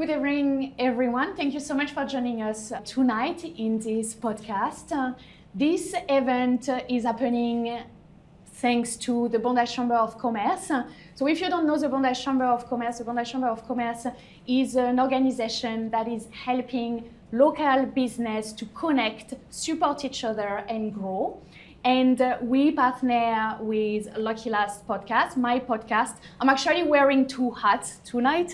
Good evening, everyone. Thank you so much for joining us tonight in this podcast. This event is happening thanks to the Bondage Chamber of Commerce. So if you don't know the Bondage Chamber of Commerce, the Bondage Chamber of Commerce is an organization that is helping local business to connect, support each other, and grow. And we partner with Lucky Last podcast, my podcast. I'm actually wearing two hats tonight.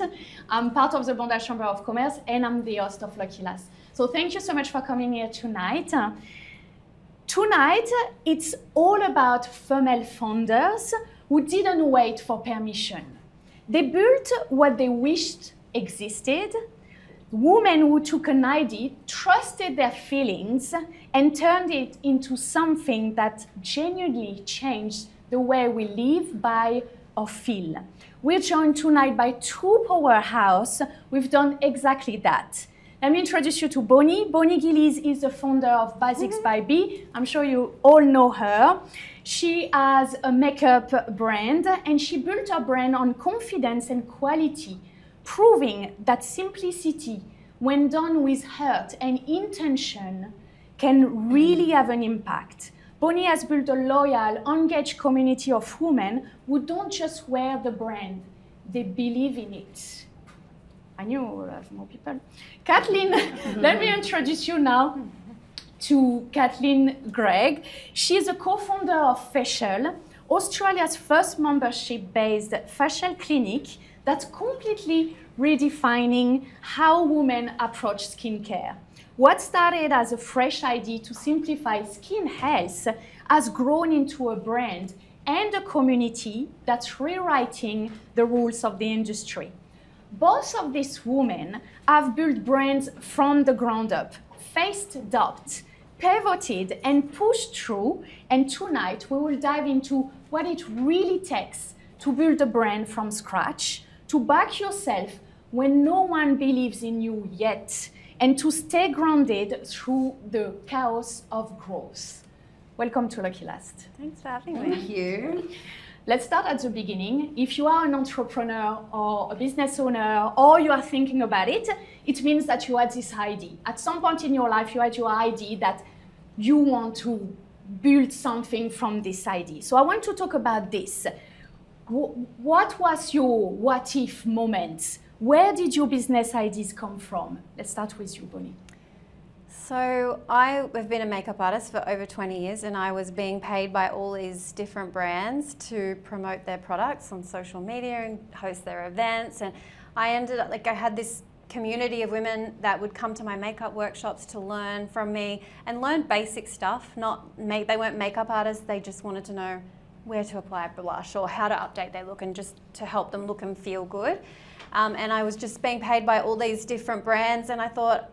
I'm part of the Bondage Chamber of Commerce and I'm the host of Lucky Last. So thank you so much for coming here tonight. Tonight, it's all about female founders who didn't wait for permission. They built what they wished existed. Women who took an idea, trusted their feelings, and turned it into something that genuinely changed the way we live, buy, or feel. We're joined tonight by two powerhouse who've done exactly that. Let me introduce you to Bonnie. Bonnie Gillies is the founder of Basics by B. I'm sure you all know her. She has a makeup brand, and she built her brand on confidence and quality, proving that simplicity, when done with heart and intention, can really have an impact. Bonnie has built a loyal, engaged community of women who don't just wear the brand, they believe in it. I knew we'll have more people. Kathleen, let me introduce you now to Kathleen Gregg. She's a co-founder of Facial, Australia's first membership-based facial clinic that's completely redefining how women approach skincare. What started as a fresh idea to simplify skin health has grown into a brand and a community that's rewriting the rules of the industry. Both of these women have built brands from the ground up, faced doubt, pivoted, and pushed through. And tonight we will dive into what it really takes to build a brand from scratch, to back yourself when no one believes in you yet, and to stay grounded through the chaos of growth. Welcome to Lucky Last. Thanks for having me. Thank you. Let's start at the beginning. If you are an entrepreneur or a business owner, or you are thinking about it, it means that you had this idea. At some point in your life, you had your idea that you want to build something from this idea. So I want to talk about this. What was your what if moments? Where did your business ideas come from? Let's start with you, Bonnie. So I have been a makeup artist for over 20 years and I was being paid by all these different brands to promote their products on social media and host their events. And I ended up, I had this community of women that would come to my makeup workshops to learn from me and learn basic stuff. They weren't makeup artists, they just wanted to know where to apply a blush or how to update their look and just to help them look and feel good. And I was just being paid by all these different brands and I thought,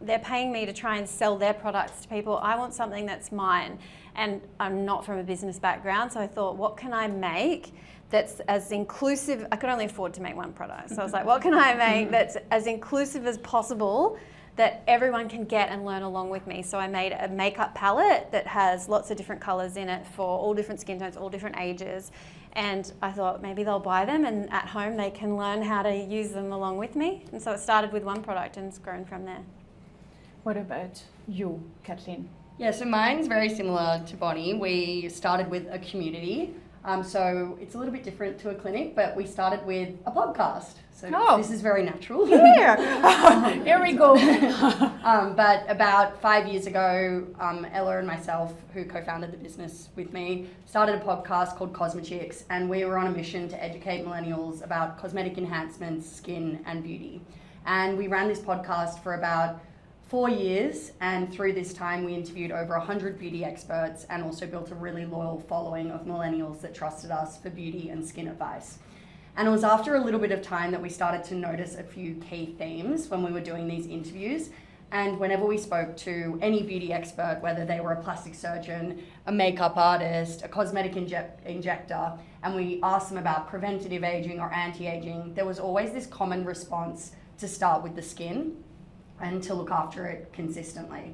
they're paying me to try and sell their products to people. I want something that's mine. And I'm not from a business background, so I thought, what can I make that's as inclusive? I could only afford to make one product. So I was like, what can I make that's as inclusive as possible that everyone can get and learn along with me? So I made a makeup palette that has lots of different colors in it for all different skin tones, all different ages. And I thought maybe they'll buy them and at home they can learn how to use them along with me. And so it started with one product and it's grown from there. What about you, Kathleen? Yeah, so mine's very similar to Bonnie. We started with a community. So it's a little bit different to a clinic, but we started with a podcast. So this is very natural. Yeah. Here we go. But about 5 years ago, Ella and myself, who co-founded the business with me, started a podcast called Cosmechicks, and we were on a mission to educate millennials about cosmetic enhancements, skin, and beauty. And we ran this podcast for about 4 years, and through this time we interviewed over 100 beauty experts and also built a really loyal following of millennials that trusted us for beauty and skin advice. And it was after a little bit of time that we started to notice a few key themes when we were doing these interviews. And whenever we spoke to any beauty expert, whether they were a plastic surgeon, a makeup artist, a cosmetic injector, and we asked them about preventative aging or anti-aging, there was always this common response to start with the skin and to look after it consistently.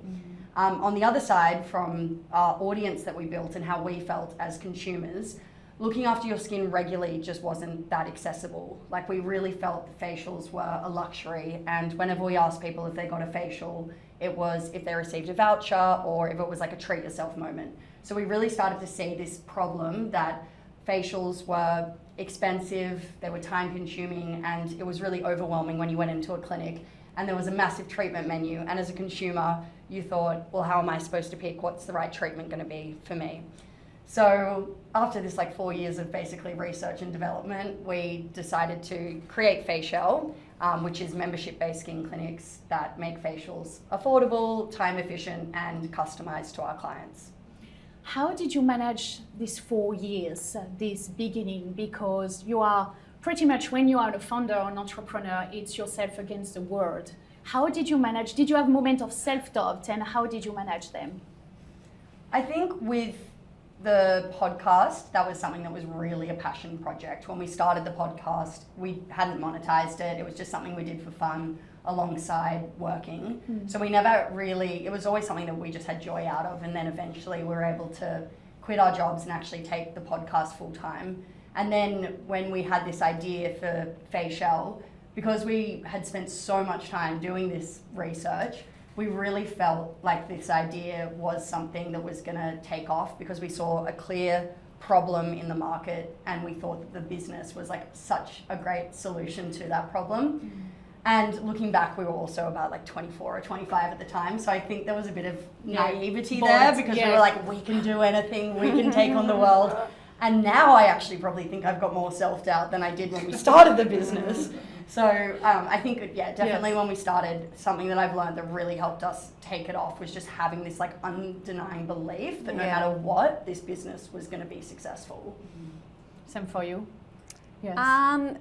On the other side, from our audience that we built and how we felt as consumers, looking after your skin regularly just wasn't that accessible. Like, we really felt that facials were a luxury, and whenever we asked people if they got a facial, it was if they received a voucher or if it was like a treat yourself moment. So we really started to see this problem that facials were expensive, they were time consuming, and it was really overwhelming when you went into a clinic and there was a massive treatment menu, and as a consumer you thought, well, how am I supposed to pick what's the right treatment going to be for me? So after this 4 years of basically research and development, we decided to create Facial, which is membership-based skin clinics that make facials affordable, time efficient, and customized to our clients. How did you manage these 4 years, this beginning? Because you are pretty much, when you are a founder or an entrepreneur, it's yourself against the world. How did you manage? Did you have moments of self-doubt, and how did you manage them? I think with the podcast, that was something that was really a passion project. When we started the podcast, we hadn't monetized it. It was just something we did for fun alongside working. So we never really, it was always something that we just had joy out of. And then eventually we were able to quit our jobs and actually take the podcast full time. And then when we had this idea for Facial, because we had spent so much time doing this research, we really felt like this idea was something that was going to take off, because we saw a clear problem in the market and we thought that the business was such a great solution to that problem. And looking back, we were also about 24 or 25 at the time, so I think there was a bit of naivety there, because we were we can do anything, we can take on the world. And now I actually probably think I've got more self-doubt than I did when we started the business. So I think, definitely when we started, something that I've learned that really helped us take it off was just having this undenying belief that no matter what, this business was going to be successful. Same for you? Yes.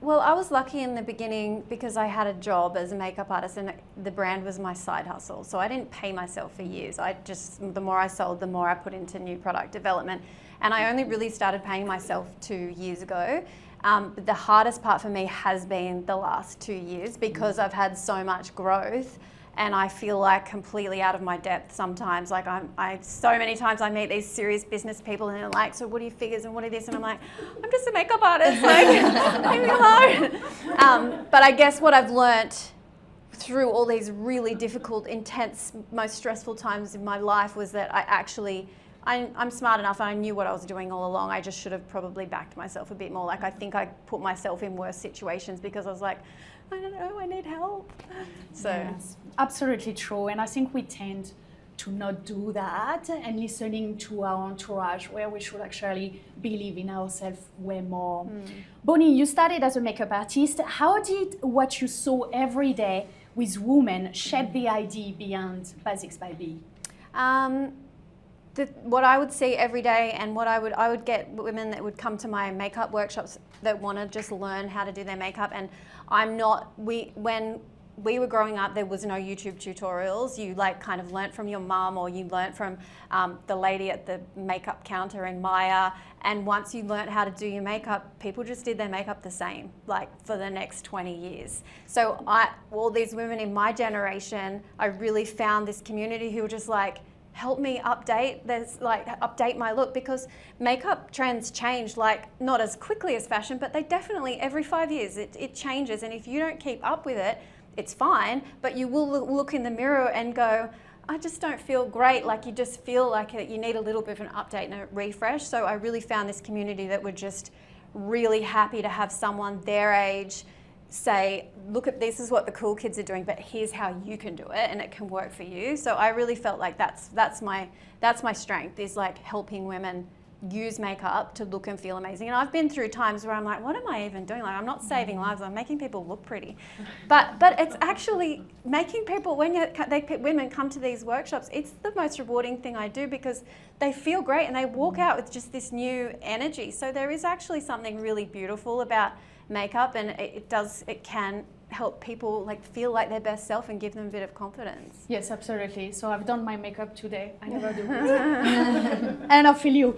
Well, I was lucky in the beginning because I had a job as a makeup artist and the brand was my side hustle. So I didn't pay myself for years. The more I sold, the more I put into new product development. And I only really started paying myself 2 years ago. But the hardest part for me has been the last 2 years, because I've had so much growth and I feel completely out of my depth sometimes. So many times I meet these serious business people and they're like, so what are your figures and what are this? And I'm like, I'm just a makeup artist, leave me alone. But I guess what I've learnt through all these really difficult, intense, most stressful times in my life was that I'm smart enough and I knew what I was doing all along. I just should have probably backed myself a bit more. I think I put myself in worse situations because I was like, I don't know, I need help. So yes, absolutely true. And I think we tend to not do that and listening to our entourage, where we should actually believe in ourselves way more. Bonnie, you started as a makeup artist. How did what you saw every day with women shape the idea behind Basics by Bee? What I would see every day, and what I would get women that would come to my makeup workshops that want to just learn how to do their makeup. And when we were growing up, there was no YouTube tutorials. You kind of learnt from your mum, or you learnt from the lady at the makeup counter in Maya. And once you learnt how to do your makeup, people just did their makeup the same, for the next 20 years. So all these women in my generation, I really found this community who were just help me update my look, because makeup trends change not as quickly as fashion, but they definitely, every 5 years it changes, and if you don't keep up with it, it's fine, but you will look in the mirror and go, I just don't feel great. You just feel you need a little bit of an update and a refresh. So I really found this community that were just really happy to have someone their age say, look, this is what the cool kids are doing, but here's how you can do it and it can work for you. So I really felt that's my strength, is helping women use makeup to look and feel amazing. And I've been through times where I'm like, what am I even doing? I'm not saving lives, I'm making people look pretty. But it's actually making people, when women come to these workshops, it's the most rewarding thing I do, because they feel great and they walk out with just this new energy. So there is actually something really beautiful about makeup, and it can help people feel like their best self and give them a bit of confidence. Yes, absolutely. So I've done my makeup today. I never do it. And I feel you.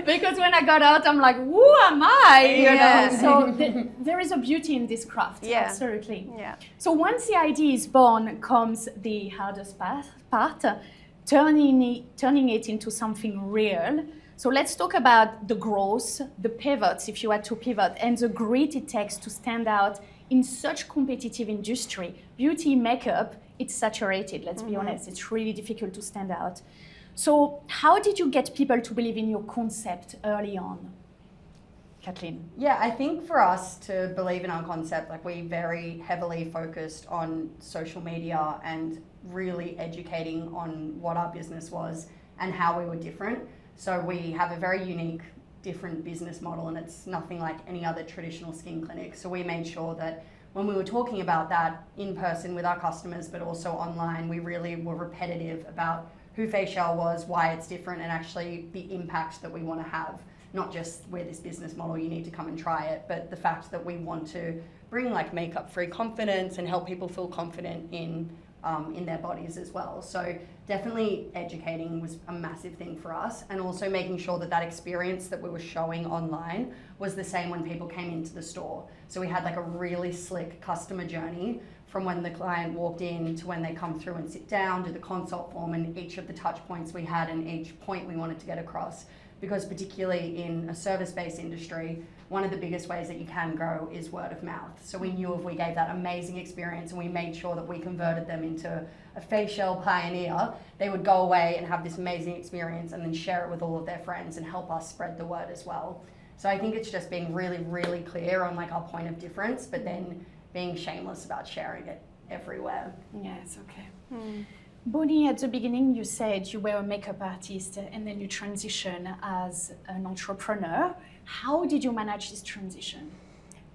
Because when I got out, I'm like, who am I? You know? So there is a beauty in this craft. Yeah. Absolutely. Yeah. So once the idea is born, comes the hardest part, turning it into something real. So let's talk about the growth, the pivots, if you had to pivot, and the grit it takes to stand out in such competitive industry. Beauty, makeup, it's saturated, let's be honest. It's really difficult to stand out. So how did you get people to believe in your concept early on? Kathleen? Yeah, I think for us to believe in our concept, like we very heavily focused on social media and really educating on what our business was and how we were different. So we have a very unique, different business model, and it's nothing like any other traditional skin clinic. So we made sure that when we were talking about that in person with our customers, but also online, we really were repetitive about who Facial was, why it's different, and actually the impact that we want to have. Not just we're this business model, you need to come and try it, but the fact that we want to bring like makeup-free confidence and help people feel confident in their bodies as well. So definitely educating was a massive thing for us, and also making sure that that experience that we were showing online was the same when people came into the store. So we had like a really slick customer journey from when the client walked in to when they come through and sit down, do the consult form, and each of the touch points we had and each point we wanted to get across. Because particularly in a service-based industry, one of the biggest ways that you can grow is word of mouth. So we knew if we gave that amazing experience and we made sure that we converted them into a facial pioneer, they would go away and have this amazing experience and then share it with all of their friends and help us spread the word as well. So I think it's just being really, really clear on like our point of difference, but then being shameless about sharing it everywhere. Yes, okay. Bonnie, at the beginning you said you were a makeup artist and then you transitioned as an entrepreneur. How did you manage this transition?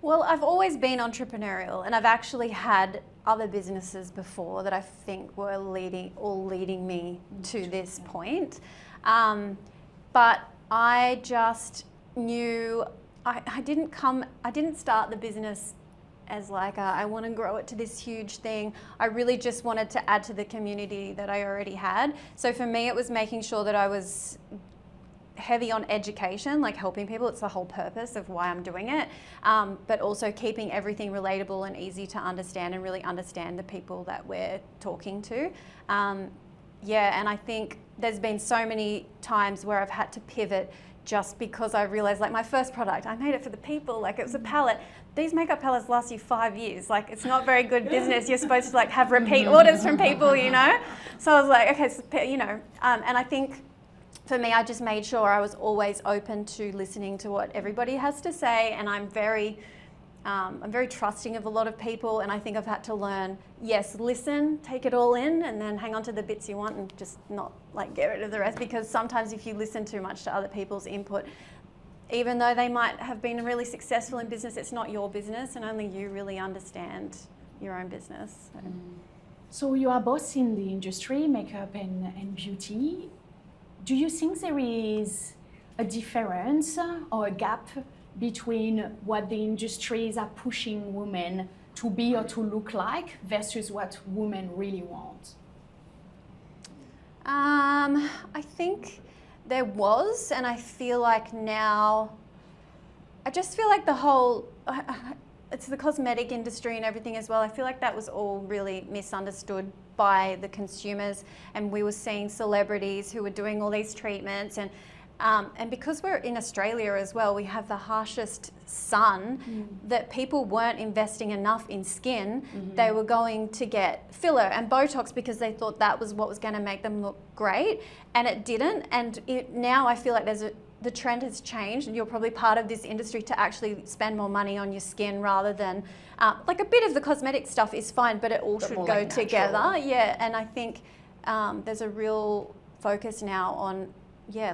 Well, I've always been entrepreneurial, and I've actually had other businesses before that I think were leading me to this point. But I just knew I didn't start the business as like I want to grow it to this huge thing. I really just wanted to add to the community that I already had. So for me, it was making sure that I was heavy on education, like helping people. It's the whole purpose of why I'm doing it. But also keeping everything relatable and easy to understand and really understand the people that we're talking to. Yeah, and I think there's been so many times where I've had to pivot just because I realized, like my first product, I made it for the people, like it was a palette. These makeup palettes last you 5 years. Like it's not very good business. You're supposed to like have repeat orders from people, you know? So I was like, okay, so, you know, and I think for me, I just made sure I was always open to listening to what everybody has to say. And I'm very trusting of a lot of people. And I think I've had to learn, yes, listen, take it all in, and then hang on to the bits you want and just not like get rid of the rest. Because sometimes if you listen too much to other people's input, even though they might have been really successful in business, it's not your business, and only you really understand your own business. So you are both in the industry, makeup and beauty. Do you think there is a difference or a gap between what the industries are pushing women to be or to look like versus what women really want? I think there was, and I feel like now, I just feel like the whole, it's the cosmetic industry and everything as well. I feel like that was all really misunderstood by the consumers, and we were seeing celebrities who were doing all these treatments, and because we're in Australia as well, we have the harshest sun, that people weren't investing enough in skin. They were going to get filler and Botox because they thought that was what was going to make them look great, and it didn't. And now I feel like the trend has changed, and you're probably part of this industry to actually spend more money on your skin rather than like a bit of the cosmetic stuff is fine, but it all should go like together. Yeah, and I think there's a real focus now on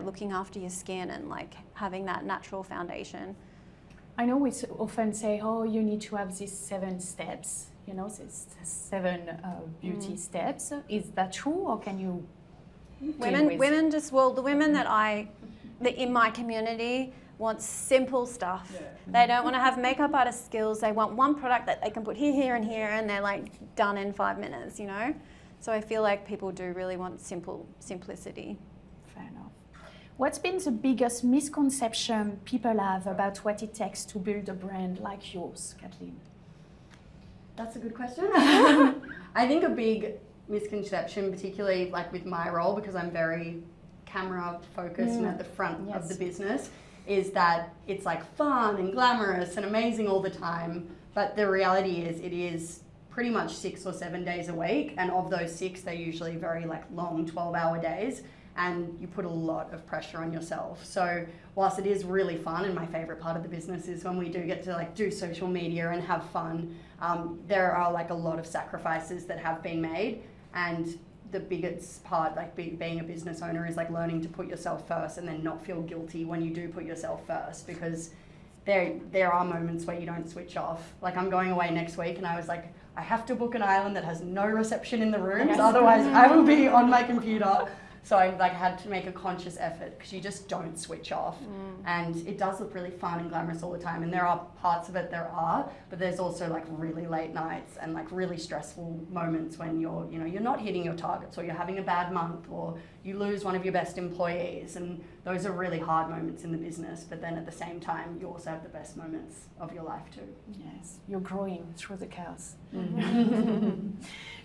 looking after your skin and like having that natural foundation. I know we often say, oh, you need to have these 7 steps, you know, these 7 beauty steps. Is that true, or can you? Women just, well, the women that in my community want simple stuff. They don't want to have makeup artist skills. They want one product that they can put here, here, and here, and they're like done in 5 minutes, you know? So I feel like people do really want simplicity. Fair enough. What's been the biggest misconception people have about what it takes to build a brand like yours, Kathleen? That's a good question. I think a big misconception, particularly like with my role, because I'm very camera focus and at the front of the business, is that it's like fun and glamorous and amazing all the time. But the reality is it is pretty much 6 or 7 days a week. And of those 6, they're usually very like long 12-hour days. And you put a lot of pressure on yourself. So whilst it is really fun, and my favorite part of the business is when we do get to like do social media and have fun, there are like a lot of sacrifices that have been made. And the biggest part, like being a business owner, is like learning to put yourself first and then not feel guilty when you do put yourself first, because there are moments where you don't switch off. Like I'm going away next week and I was like, I have to book an island that has no reception in the rooms, otherwise I will be on my computer. So I like had to make a conscious effort, because you just don't switch off. And it does look really fun and glamorous all the time. And there are parts of it but there's also like really late nights and like really stressful moments when you're not hitting your targets, or you're having a bad month, or you lose one of your best employees. And those are really hard moments in the business. But then at the same time, you also have the best moments of your life too. Yes, you're growing through the chaos.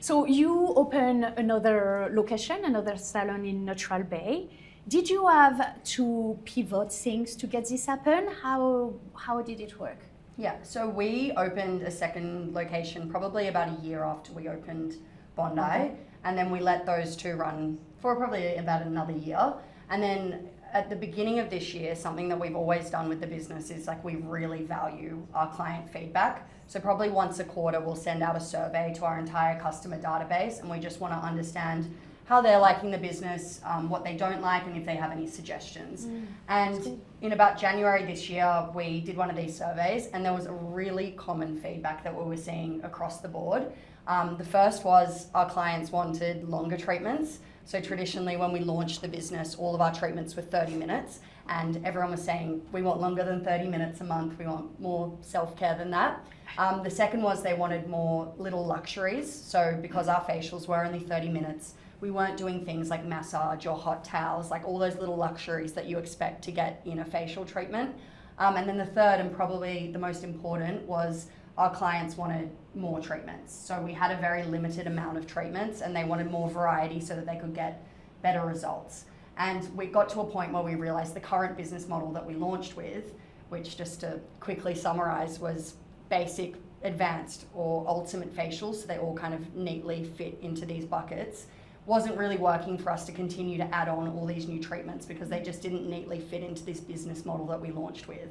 So you open another location, another salon in Neutral Bay. Did you have to pivot things to get this happen? How did it work? Yeah, so we opened a second location probably about a year after we opened Bondi, and then we let those two run for probably about another year. And then at the beginning of this year, something that we've always done with the business is like we really value our client feedback. So probably once a quarter, we'll send out a survey to our entire customer database, and we just want to understand how they're liking the business, what they don't like, and if they have any suggestions. And in about January this year, we did one of these surveys, and there was a really common feedback that we were seeing across the board. The first was our clients wanted longer treatments. So traditionally, when we launched the business, all of our treatments were 30 minutes, and everyone was saying, we want longer than 30 minutes a month, we want more self-care than that. The second was they wanted more little luxuries. So because our facials were only 30 minutes, we weren't doing things like massage or hot towels, like all those little luxuries that you expect to get in a facial treatment. And then the third, and probably the most important, was our clients wanted more treatments. So we had a very limited amount of treatments, and they wanted more variety so that they could get better results. And we got to a point where we realized the current business model that we launched with, which, just to quickly summarize, was basic, advanced, or ultimate facials, so they all kind of neatly fit into these buckets, wasn't really working for us to continue to add on all these new treatments, because they just didn't neatly fit into this business model that we launched with.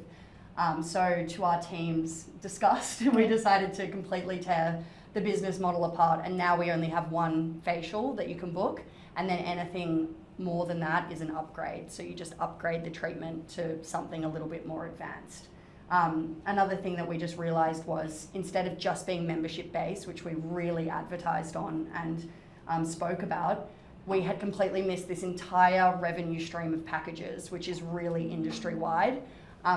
So to our team's disgust, we decided to completely tear the business model apart, and now we only have one facial that you can book, and then anything more than that is an upgrade. So you just upgrade the treatment to something a little bit more advanced. Another thing that we just realized was, instead of just being membership based, which we really advertised on and spoke about, we had completely missed this entire revenue stream of packages, which is really industry wide.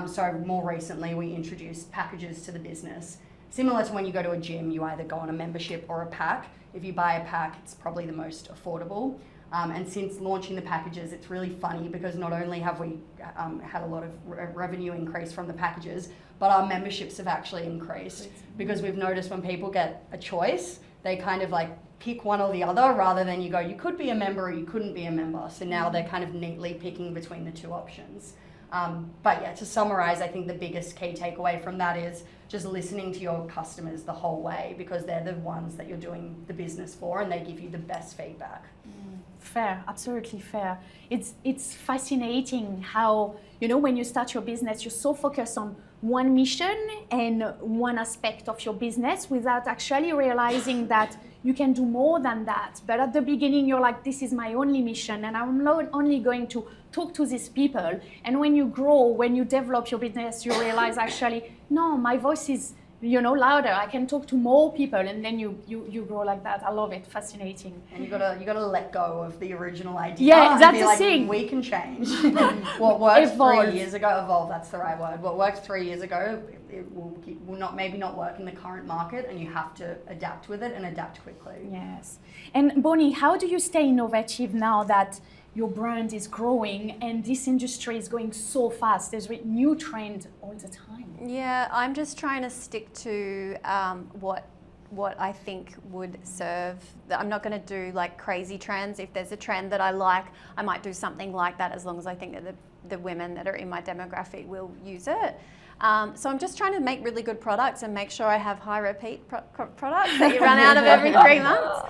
So more recently, we introduced packages to the business. Similar to when you go to a gym, you either go on a membership or a pack. If you buy a pack, it's probably the most affordable. And since launching the packages, it's really funny, because not only have we had a lot of revenue increase from the packages, but our memberships have actually increased, because we've noticed when people get a choice, they kind of like pick one or the other, rather than you go, you could be a member or you couldn't be a member. So now they're kind of neatly picking between the two options. But yeah, to summarize, I think the biggest key takeaway from that is just listening to your customers the whole way, because they're the ones that you're doing the business for, and they give you the best feedback. Fair, absolutely fair. It's fascinating how, when you start your business, you're so focused on one mission and one aspect of your business without actually realizing that you can do more than that. But at the beginning, you're like, this is my only mission, and I'm not only going to talk to these people. And when you grow, when you develop your business, you realize actually, no, my voice is louder. I can talk to more people, and then you grow like that. I love it. Fascinating. And you gotta let go of the original idea. Yeah, that's be the like, thing. We can change. What worked Evolve. 3 years ago, evolve. That's the right word. What worked 3 years ago, it will not work in the current market, and you have to adapt with it and adapt quickly. Yes. And Bonnie, how do you stay innovative now that your brand is growing and this industry is going so fast? There's a new trend all the time. Yeah, I'm just trying to stick to what what I think would serve. I'm not going to do like crazy trends. If there's a trend that I like, I might do something like that as long as I think that the women that are in my demographic will use it. So I'm just trying to make really good products and make sure I have high repeat products that you run out of every 3 months.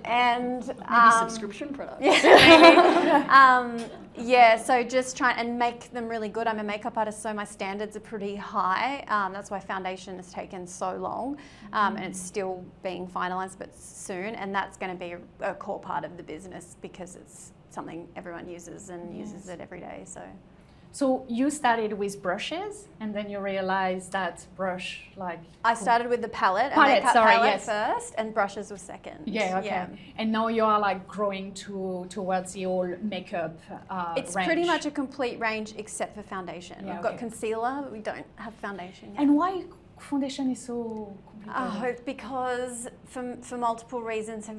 Maybe subscription products. Yeah, maybe. Yeah, so just try and make them really good. I'm a makeup artist, so my standards are pretty high. That's why foundation has taken so long, and it's still being finalised, but soon. And that's going to be a core part of the business because it's something everyone uses and uses it every day. So you started with brushes, and then you realized that brush, like... I started with the palette, first, and brushes was second. Yeah, okay. Yeah. And now you are like growing towards the whole makeup It's range. pretty much a complete range except for foundation. Yeah, We've got concealer, but we don't have foundation yet. And why foundation is so complicated? Because for multiple reasons.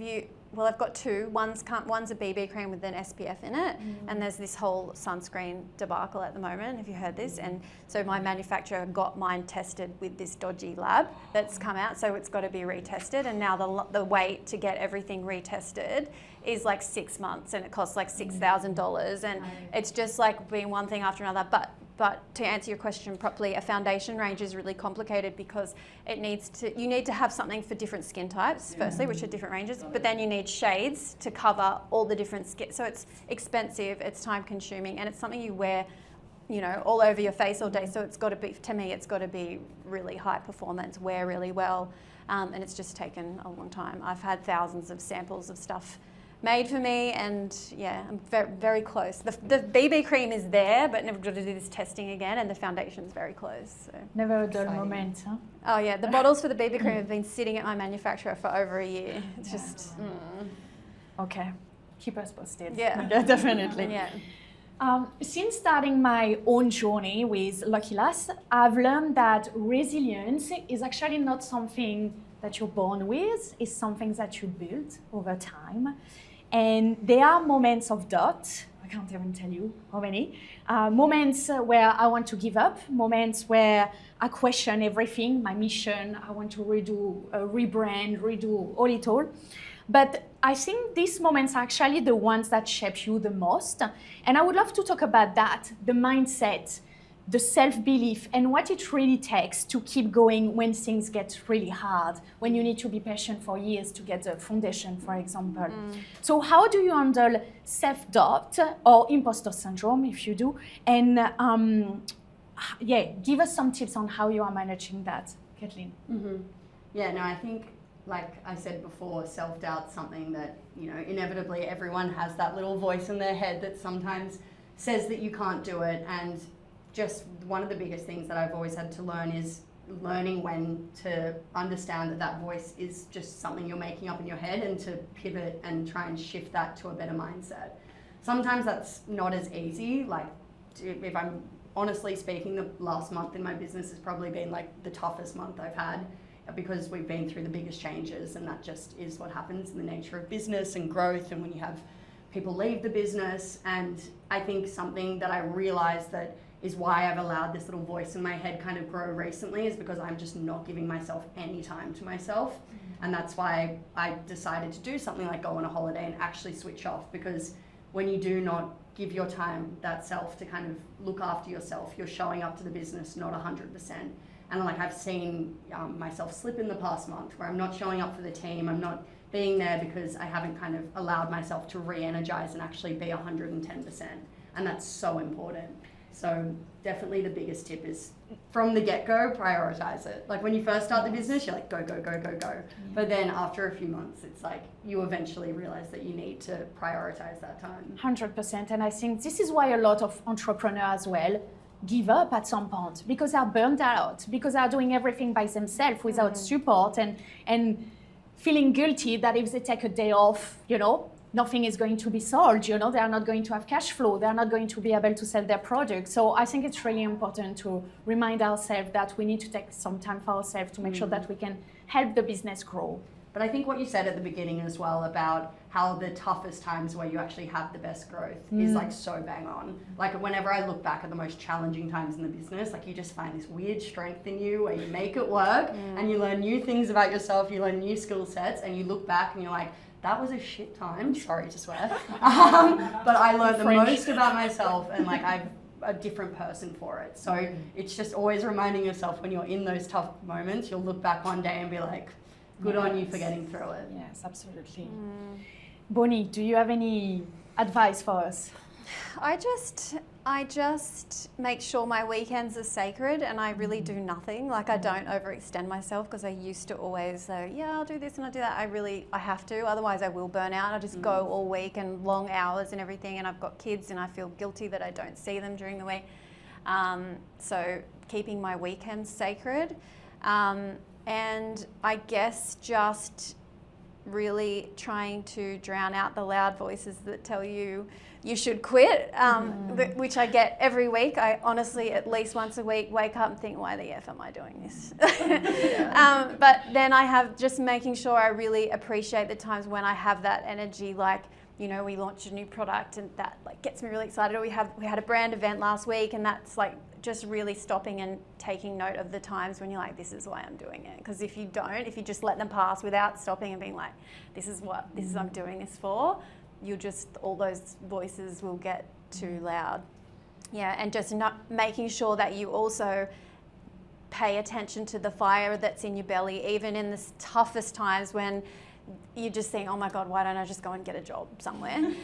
Well, I've got two. One's a BB cream with an SPF in it, and there's this whole sunscreen debacle at the moment. Have you heard this? And so my manufacturer got mine tested with this dodgy lab that's come out, so it's got to be retested. And now the wait to get everything retested is like 6 months, and it costs like $6,000, and it's just like being one thing after another. But to answer your question properly, a foundation range is really complicated because you need to have something for different skin types, firstly, which are different ranges, but then you need shades to cover all the different skin. So it's expensive, it's time consuming, and it's something you wear, all over your face all day. So it's got to be really high performance, wear really well. And it's just taken a long time. I've had thousands of samples of stuff made for me, and yeah, I'm very, very close. The BB cream is there, but never got to do this testing again, and the foundation's very close. So. Never a dull moment, huh? Oh yeah, the bottles for the BB cream have been sitting at my manufacturer for over a year. It's just... Okay, keep us posted. Yeah. Definitely. Yeah. Since starting my own journey with Lucky Lass, I've learned that resilience is actually not something that you're born with, it's something that you build over time. And there are moments of doubt, I can't even tell you how many, moments where I want to give up, moments where I question everything, my mission, I want to redo all it all. But I think these moments are actually the ones that shape you the most. And I would love to talk about that, the mindset, the self-belief, and what it really takes to keep going when things get really hard, when you need to be patient for years to get the foundation, for example. So how do you handle self-doubt or imposter syndrome, if you do? And give us some tips on how you are managing that, Kathleen. Yeah, no, I think, like I said before, self-doubt's something that, inevitably everyone has that little voice in their head that sometimes says that you can't do it. And just one of the biggest things that I've always had to learn is learning when to understand that voice is just something you're making up in your head, and to pivot and try and shift that to a better mindset. Sometimes that's not as easy. Like, if I'm honestly speaking, the last month in my business has probably been like the toughest month I've had, because we've been through the biggest changes, and that just is what happens in the nature of business and growth, and when you have people leave the business. And I think something that I realized that is why I've allowed this little voice in my head kind of grow recently is because I'm just not giving myself any time to myself. And that's why I decided to do something like go on a holiday and actually switch off, because when you do not give your time, that self, to kind of look after yourself, you're showing up to the business not 100%. And like I've seen myself slip in the past month where I'm not showing up for the team, I'm not being there because I haven't kind of allowed myself to re-energize and actually be 110%. And that's so important. So definitely the biggest tip is from the get-go, prioritize it. Like when you first start the business, you're like, go, go, go, go, go. But then after a few months, it's like you eventually realize that you need to prioritize that time. 100%. And I think this is why a lot of entrepreneurs as well give up at some point, because they're burned out, because they're doing everything by themselves without support, and feeling guilty that if they take a day off, nothing is going to be sold, they are not going to have cash flow, they are not going to be able to sell their product. So I think it's really important to remind ourselves that we need to take some time for ourselves to make sure that we can help the business grow. But I think what you said at the beginning as well about how the toughest times where you actually have the best growth is like so bang on. Like whenever I look back at the most challenging times in the business, like you just find this weird strength in you where you make it work and you learn new things about yourself, you learn new skill sets, and you look back and you're like, that was a shit time, sorry to swear. But I learned the most about myself, and like I'm a different person for it. So it's just always reminding yourself when you're in those tough moments, you'll look back one day and be like, good on you for getting through it. Yes, absolutely. Bonnie, do you have any advice for us? I just make sure my weekends are sacred, and I really do nothing. Like I don't overextend myself, because I used to always say, yeah, I'll do this and I'll do that. I have to, otherwise I will burn out. I just go all week and long hours and everything, and I've got kids and I feel guilty that I don't see them during the week. So keeping my weekends sacred. And I guess just really trying to drown out the loud voices that tell you should quit, which I get every week. I honestly, at least once a week, wake up and think, why the F am I doing this? But then I have just making sure I really appreciate the times when I have that energy, like, you know, we launched a new product and that like gets me really excited. Or we had a brand event last week, and that's like just really stopping and taking note of the times when you're like, this is why I'm doing it. Because if you just let them pass without stopping and being like, this is I'm doing this for, all those voices will get too loud. Yeah, and just not making sure that you also pay attention to the fire that's in your belly, even in the toughest times when you just think, oh my God, why don't I just go and get a job somewhere?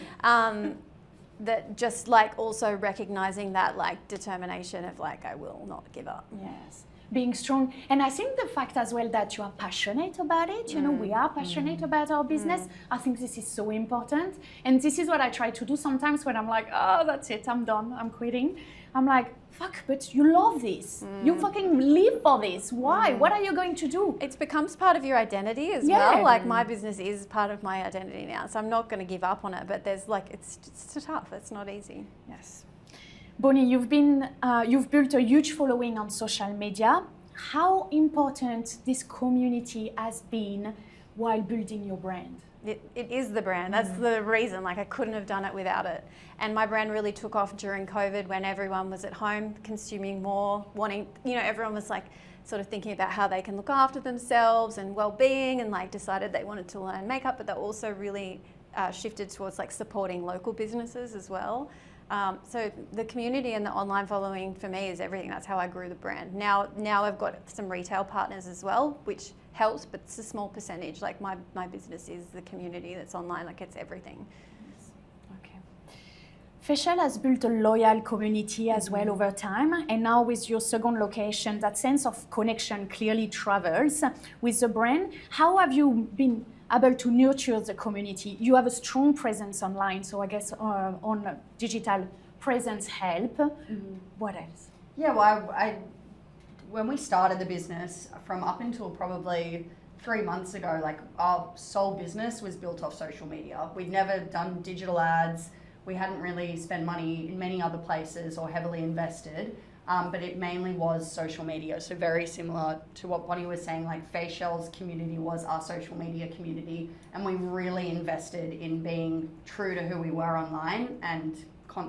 That just like also recognizing that like determination of like, I will not give up. Yes, being strong. And I think the fact as well that you are passionate about it, you know, we are passionate about our business. I think this is so important. And this is what I try to do sometimes when I'm like, oh, that's it, I'm done, I'm quitting. I'm like, fuck, but you love this. You fucking live for this. Why? What are you going to do? It becomes part of your identity as well. Like my business is part of my identity now, so I'm not going to give up on it. But there's like, it's tough. It's not easy. Yes. Bonnie, you've built a huge following on social media. How important this community has been while building your brand? It is the brand. That's the reason. Like I couldn't have done it without it. And my brand really took off during COVID when everyone was at home consuming more, wanting, you know, everyone was like sort of thinking about how they can look after themselves and well-being, and like decided they wanted to learn makeup, but they also really shifted towards like supporting local businesses as well. So the community and the online following for me is everything. That's how I grew the brand. Now I've got some retail partners as well, which helps, but it's a small percentage. Like my business is the community that's online, like it's everything. Okay. Facial has built a loyal community as well over time, and now with your second location, that sense of connection clearly travels with the brand. How have you been able to nurture the community? You have a strong presence online, so I guess on digital presence help. What else? Yeah, well, when we started the business, from up until probably 3 months ago, like our sole business was built off social media. We'd never done digital ads. We hadn't really spent money in many other places or heavily invested, but it mainly was social media. So very similar to what Bonnie was saying, like Facial's community was our social media community, and we really invested in being true to who we were online and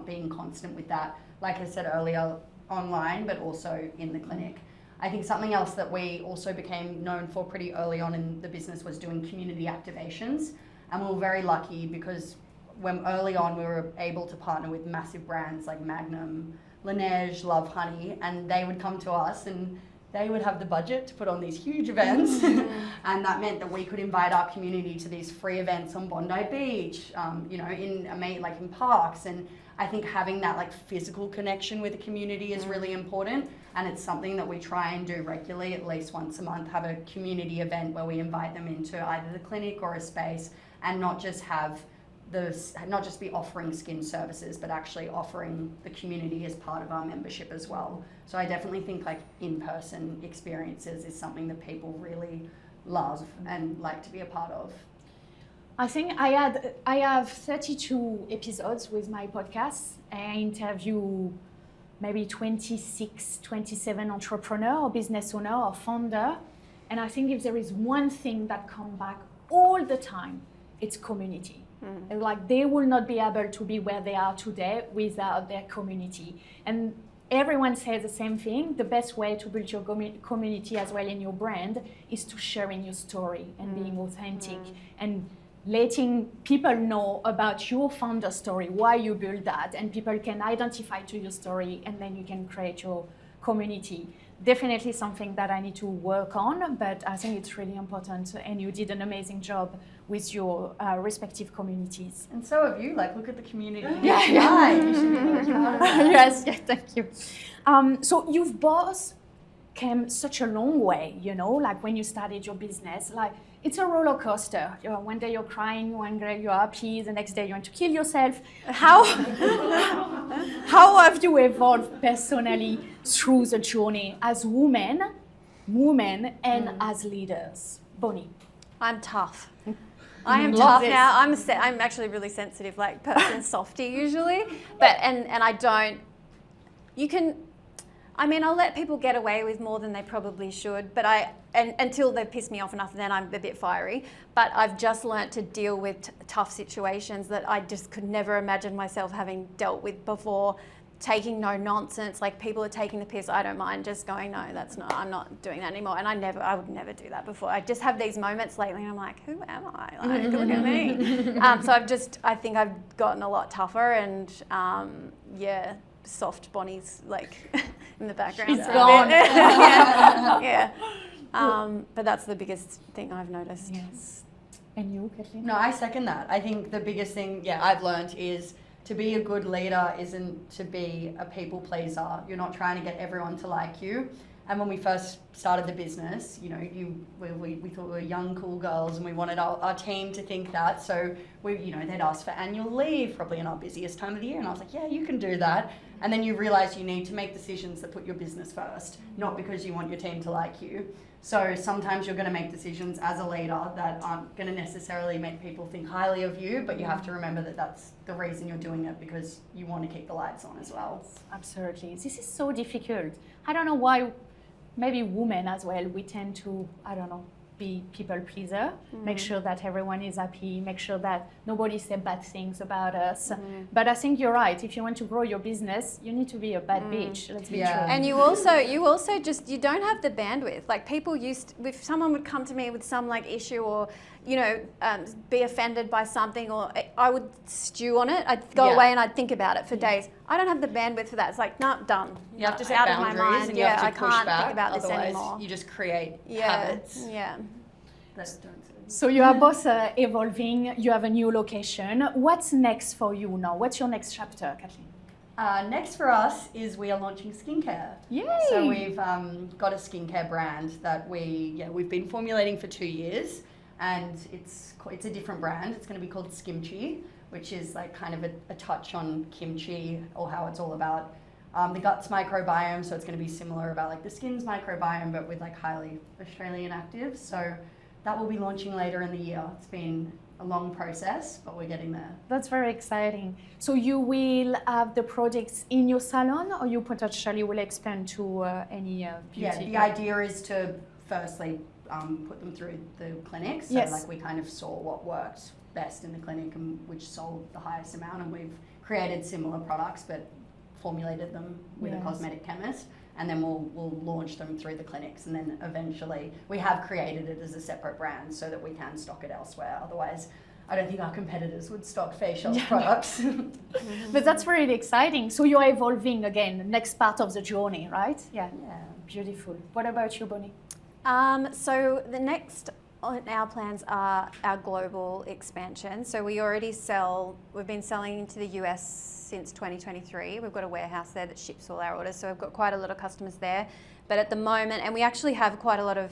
being constant with that. Like I said earlier, online, but also in the clinic. I think something else that we also became known for pretty early on in the business was doing community activations. And we were very lucky because when early on we were able to partner with massive brands like Magnum, Laneige, Love Honey, and they would come to us and they would have the budget to put on these huge events. And that meant that we could invite our community to these free events on Bondi Beach, you know, in parks. And I think having that like physical connection with the community is really important, and it's something that we try and do regularly, at least once a month, have a community event where we invite them into either the clinic or a space, and not just be offering skin services, but actually offering the community as part of our membership as well. So I definitely think like in-person experiences is something that people really love and like to be a part of. I think I have 32 episodes with my podcast. I interview maybe 26, 27 entrepreneur or business owner or founder. And I think if there is one thing that comes back all the time, it's community. And like they will not be able to be where they are today without their community. And everyone says the same thing. The best way to build your community as well in your brand is to sharing your story and being authentic and letting people know about your founder story, why you built that, and people can identify to your story, and then you can create your community. Definitely something that I need to work on, but I think it's really important, and you did an amazing job with your respective communities. And so have you. Like, look at the community. Yeah. You should be very proud of that. Yes, thank you. So you've both came such a long way, you know, like when you started your business, like it's a roller coaster. You know, one day you're crying, one day you're happy, the next day you want to kill yourself. How have you evolved personally through the journey as women, and as leaders? Bonnie. I'm tough. I am Love tough this. now. I'm actually really sensitive, like person softy usually, but and I don't. You can. I mean, I'll let people get away with more than they probably should, but until they piss me off enough, then I'm a bit fiery. But I've just learnt to deal with tough situations that I just could never imagine myself having dealt with before. Taking no nonsense, like people are taking the piss, I don't mind just going, no, I'm not doing that anymore. And I would never do that before. I just have these moments lately and I'm like, who am I? Like, look at me. So I think I've gotten a lot tougher and soft Bonnie's like in the background. She's gone. yeah. But that's the biggest thing I've noticed. Yes. And you, Kathleen? No, I second that. I think the biggest thing, I've learned is to be a good leader isn't to be a people pleaser. You're not trying to get everyone to like you. And when we first started the business, you know, we thought we were young, cool girls, and we wanted our team to think that. So they'd ask for annual leave, probably in our busiest time of the year. And I was like, yeah, you can do that. And then you realize you need to make decisions that put your business first, not because you want your team to like you. So sometimes you're going to make decisions as a leader that aren't going to necessarily make people think highly of you, but you have to remember that that's the reason you're doing it, because you want to keep the lights on as well. Absolutely. This is so difficult. I don't know why, maybe women as well, we tend to, be people pleaser, make sure that everyone is happy, make sure that nobody says bad things about us. But I think you're right. If you want to grow your business, you need to be a bad bitch. Let's be true. And you also just, you don't have the bandwidth. Like people if someone would come to me with some like issue or, be offended by something, or I would stew on it. I'd go away and I'd think about it for days. I don't have the bandwidth for that. It's like, no, done. You have to set out of my boundaries mind. and you have to I push can't back. think about this Otherwise, anymore. you just create habits. Yeah. So you are both evolving. You have a new location. What's next for you now? What's your next chapter, Kathleen? Next for us is we are launching skincare. Yay! So we've got a skincare brand that we've been formulating for 2 years, and it's a different brand. It's going to be called Skimchi, which is like kind of a touch on kimchi, or how it's all about the gut's microbiome. So it's going to be similar about like the skin's microbiome, but with like highly Australian actives. So that will be launching later in the year. It's been a long process, but we're getting there. That's very exciting. So you will have the products in your salon, or you potentially will expand to any beauty? Yeah, the idea is to firstly put them through the clinic. So like we kind of saw what worked best in the clinic and which sold the highest amount, and we've created similar products but formulated them with a cosmetic chemist. And then we'll launch them through the clinics, and then eventually we have created it as a separate brand so that we can stock it elsewhere. Otherwise, I don't think our competitors would stock facial products. But that's really exciting. So you're evolving again, next part of the journey, right? Yeah. Beautiful. What about you, Bonnie? So the next on our plans are our global expansion. So we've been selling into the US since 2023. We've got a warehouse there that ships all our orders, so we've got quite a lot of customers there. But at the moment, and we actually have quite a lot of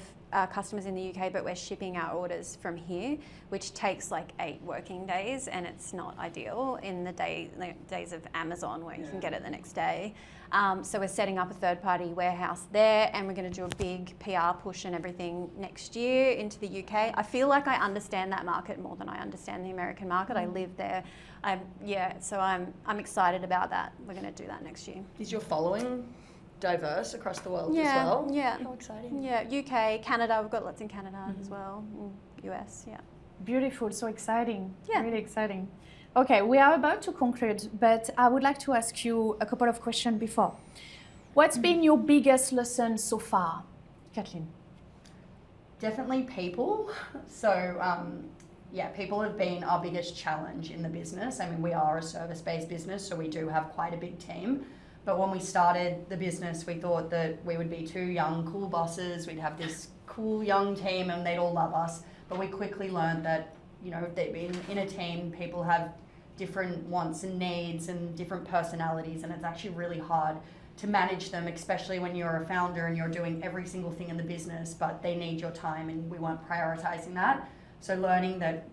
customers in the UK, but we're shipping our orders from here, which takes like 8 working days, and it's not ideal in the days of Amazon where you can get it the next day. So we're setting up a third-party warehouse there, and we're going to do a big PR push and everything next year into the UK. I feel like I understand that market more than I understand the American market. I live there. So I'm excited about that. We're going to do that next year. Is your following diverse across the world Yeah, as well. yeah. How exciting. Yeah, UK, Canada, we've got lots in Canada as well, US, yeah. Beautiful, so exciting. Yeah. Really exciting. Okay, we are about to conclude, but I would like to ask you a couple of questions before. What's been your biggest lesson so far, Kathleen? Definitely people. So, people have been our biggest challenge in the business. I mean, we are a service-based business, so we do have quite a big team. But when we started the business, we thought that we would be two young, cool bosses. We'd have this cool young team and they'd all love us. But we quickly learned that, in a team, people have different wants and needs and different personalities, and it's actually really hard to manage them, especially when you're a founder and you're doing every single thing in the business, but they need your time and we weren't prioritizing that. So learning that,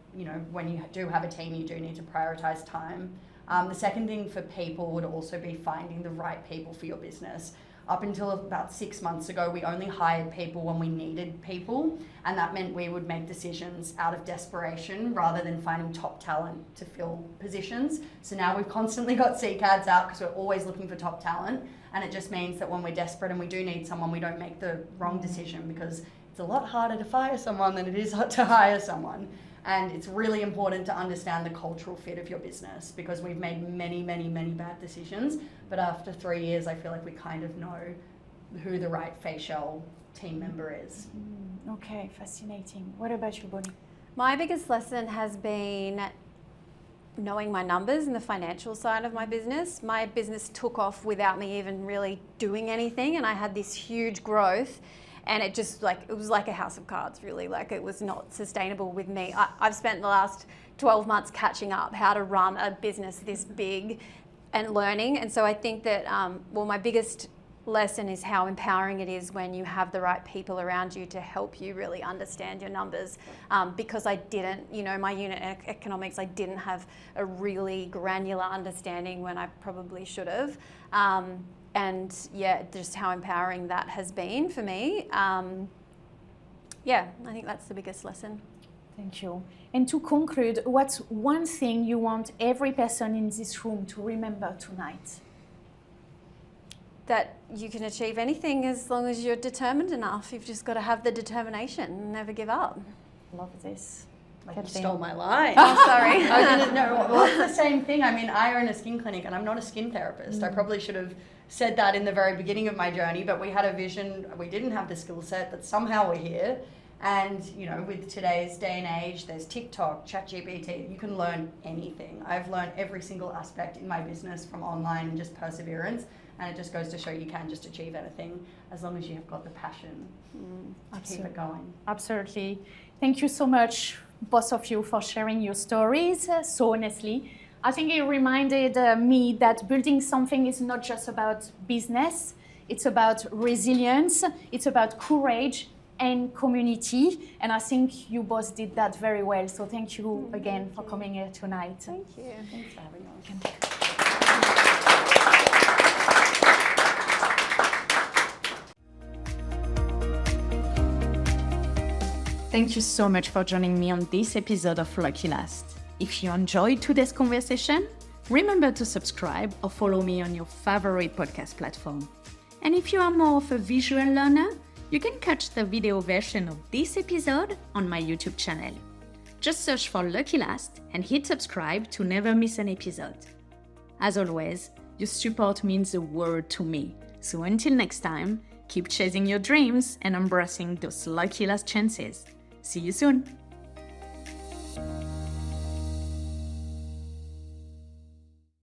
when you do have a team, you do need to prioritize time. The second thing for people would also be finding the right people for your business. Up until about 6 months ago, we only hired people when we needed people, and that meant we would make decisions out of desperation rather than finding top talent to fill positions. So now we've constantly got CCADs out because we're always looking for top talent, and it just means that when we're desperate and we do need someone, we don't make the wrong decision, because it's a lot harder to fire someone than it is to hire someone. And it's really important to understand the cultural fit of your business, because we've made many, many, many bad decisions. But after 3 years, I feel like we kind of know who the right facial team member is. Okay, fascinating. What about you, Bonnie? My biggest lesson has been knowing my numbers and the financial side of my business. My business took off without me even really doing anything, and I had this huge growth. And it just it was like a house of cards, really. It was not sustainable with me. I've spent the last 12 months catching up how to run a business this big and learning. And so I think that, my biggest lesson is how empowering it is when you have the right people around you to help you really understand your numbers. Because I didn't, my unit economics, I didn't have a really granular understanding when I probably should have. And just how empowering that has been for me. I think that's the biggest lesson. Thank you. And to conclude, what's one thing you want every person in this room to remember tonight? That you can achieve anything as long as you're determined enough. You've just got to have the determination and never give up. Love this. You stole my line. Oh, sorry. I didn't know. Well, it's the same thing. I mean, I own a skin clinic and I'm not a skin therapist. I probably should have said that in the very beginning of my journey, but we had a vision. We didn't have the skill set, but somehow we're here. And, with today's day and age, there's TikTok, ChatGPT, you can learn anything. I've learned every single aspect in my business from online and just perseverance. And it just goes to show you can just achieve anything as long as you have got the passion to keep it going. Absolutely. Thank you so much, both of you, for sharing your stories so honestly. I think it reminded me that building something is not just about business. It's about resilience. It's about courage and community. And I think you both did that very well. So thank you again for coming here tonight. Thank you. Thanks for having us. Thank you so much for joining me on this episode of Lucky Last. If you enjoyed today's conversation, remember to subscribe or follow me on your favorite podcast platform. And if you are more of a visual learner, you can catch the video version of this episode on my YouTube channel. Just search for Lucky Last and hit subscribe to never miss an episode. As always, your support means the world to me. So until next time, keep chasing your dreams and embracing those lucky last chances. See you soon!